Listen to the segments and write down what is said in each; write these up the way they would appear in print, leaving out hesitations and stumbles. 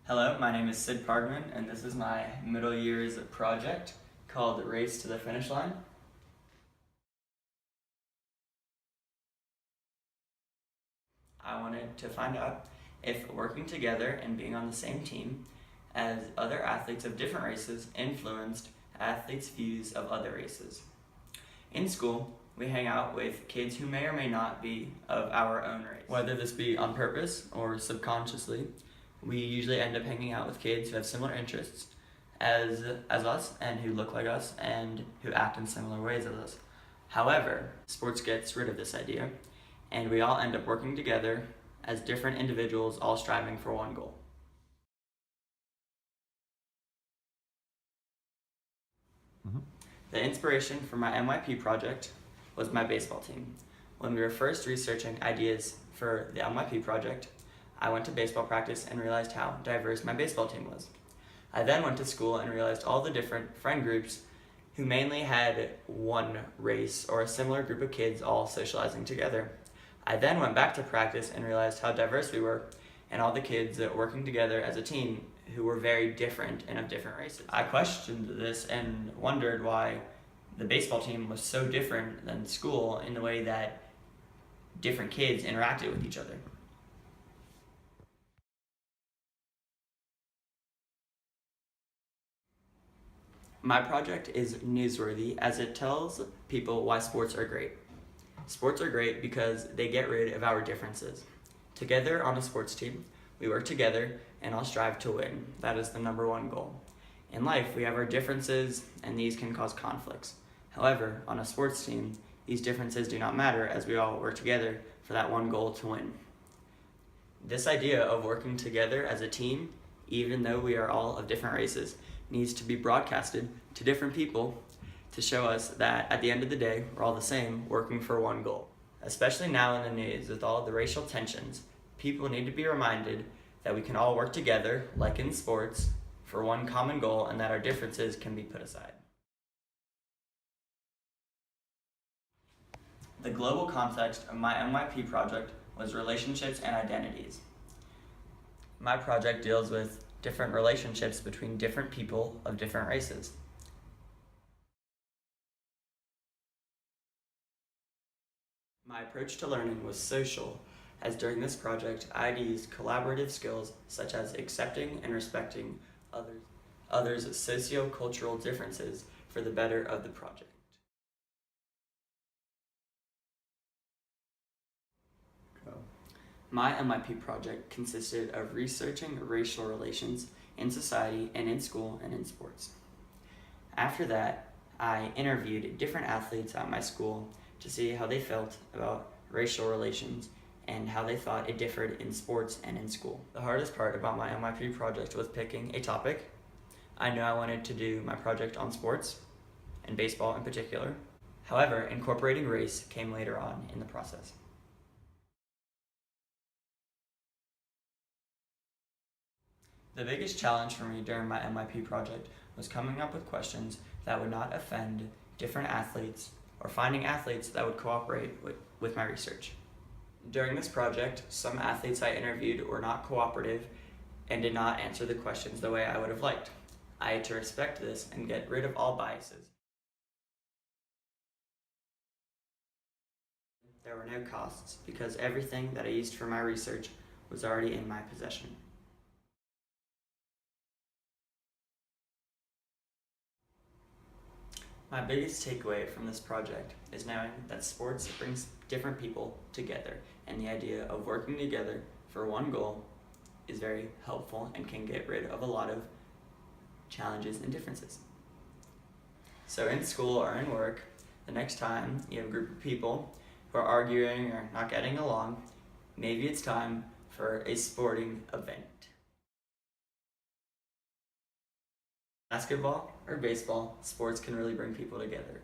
Hello, my name is Sid Pargman, and this is my middle years project called Race to the Finish Line. I wanted to find out if working together and being on the same team as other athletes of different races influenced athletes' views of other races. In school, we hang out with kids who may or may not be of our own race. Whether this be on purpose or subconsciously, we usually end up hanging out with kids who have similar interests as us and who look like us and who act in similar ways as us. However, sports gets rid of this idea, and we all end up working together as different individuals, all striving for one goal. The inspiration for my MYP project was my baseball team. When we were first researching ideas for the MYP project, I went to baseball practice and realized how diverse my baseball team was. I then went to school and realized all the different friend groups who mainly had one race or a similar group of kids all socializing together. I then went back to practice and realized how diverse we were and all the kids working together as a team who were very different and of different races. I questioned this and wondered why the baseball team was so different than school in the way that different kids interacted with each other. My project is newsworthy as it tells people why sports are great. Sports are great because they get rid of our differences. Together on a sports team, we work together and all strive to win. That is the number one goal. In life, we have our differences and these can cause conflicts. However, on a sports team, these differences do not matter as we all work together for that one goal to win. This idea of working together as a team, even though we are all of different races, needs to be broadcasted to different people to show us that at the end of the day, we're all the same, working for one goal. Especially now in the news with all the racial tensions, people need to be reminded that we can all work together, like in sports, for one common goal and that our differences can be put aside. The global context of my MYP project was relationships and identities. My project deals with different relationships between different people of different races. My approach to learning was social, as during this project I had to use collaborative skills such as accepting and respecting others' socio-cultural differences for the better of the project. My MYP project consisted of researching racial relations in society and in school and in sports. After that, I interviewed different athletes at my school to see how they felt about racial relations and how they thought it differed in sports and in school. The hardest part about my MYP project was picking a topic. I knew I wanted to do my project on sports, and baseball in particular. However, incorporating race came later on in the process. The biggest challenge for me during my MYP project was coming up with questions that would not offend different athletes or finding athletes that would cooperate with my research. During this project, some athletes I interviewed were not cooperative and did not answer the questions the way I would have liked. I had to respect this and get rid of all biases. There were no costs because everything that I used for my research was already in my possession. My biggest takeaway from this project is knowing that sports brings different people together, and the idea of working together for one goal is very helpful and can get rid of a lot of challenges and differences. So in school or in work, the next time you have a group of people who are arguing or not getting along, maybe it's time for a sporting event. Basketball or baseball, sports can really bring people together.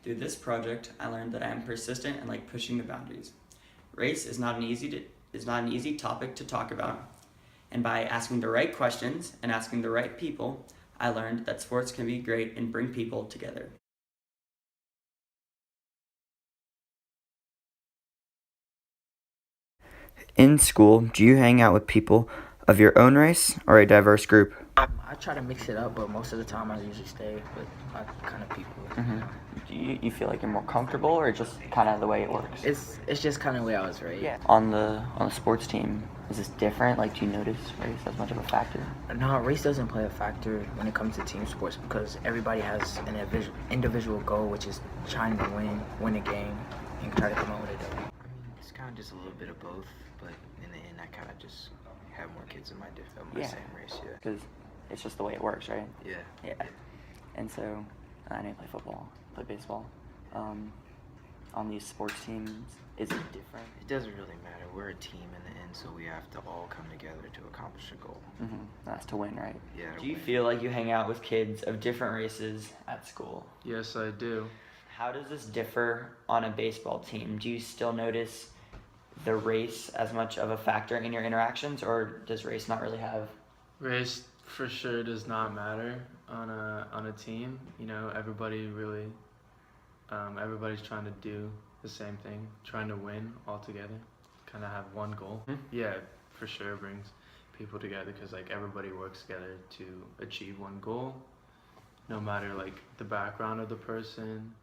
Through this project, I learned that I am persistent and like pushing the boundaries. Race is not an easy topic to talk about, and by asking the right questions and asking the right people, I learned that sports can be great and bring people together. In school, do you hang out with people of your own race or a diverse group? I try to mix it up, but most of the time I usually stay with my kind of people. Mm-hmm. Do you feel like you're more comfortable, or just kind of the way it works? It's just kind of the way I was raised. Yeah. On the sports team, is this different? Like, do you notice race as much of a factor? No, race doesn't play a factor when it comes to team sports because everybody has an individual goal, which is trying to win a game, and try to come out with a W. I mean, it's kind of just a little bit of both, but in the end, I kind of just have more kids in my same race. Yeah. Because it's just the way it works, right? Yeah. Yeah. And so, I didn't play football, play baseball. On these sports teams, is it different? It doesn't really matter. We're a team in the end, so we have to all come together to accomplish a goal. Mm-hmm. That's to win, right? Yeah. Do you feel like you hang out with kids of different races at school? Yes, I do. How does this differ on a baseball team? Do you still notice the race as much of a factor in your interactions, or does race not really have? Race for sure does not matter on a team. You know, everybody's trying to do the same thing, trying to win all together, kind of have one goal. Yeah, for sure brings people together because like everybody works together to achieve one goal, no matter like the background of the person.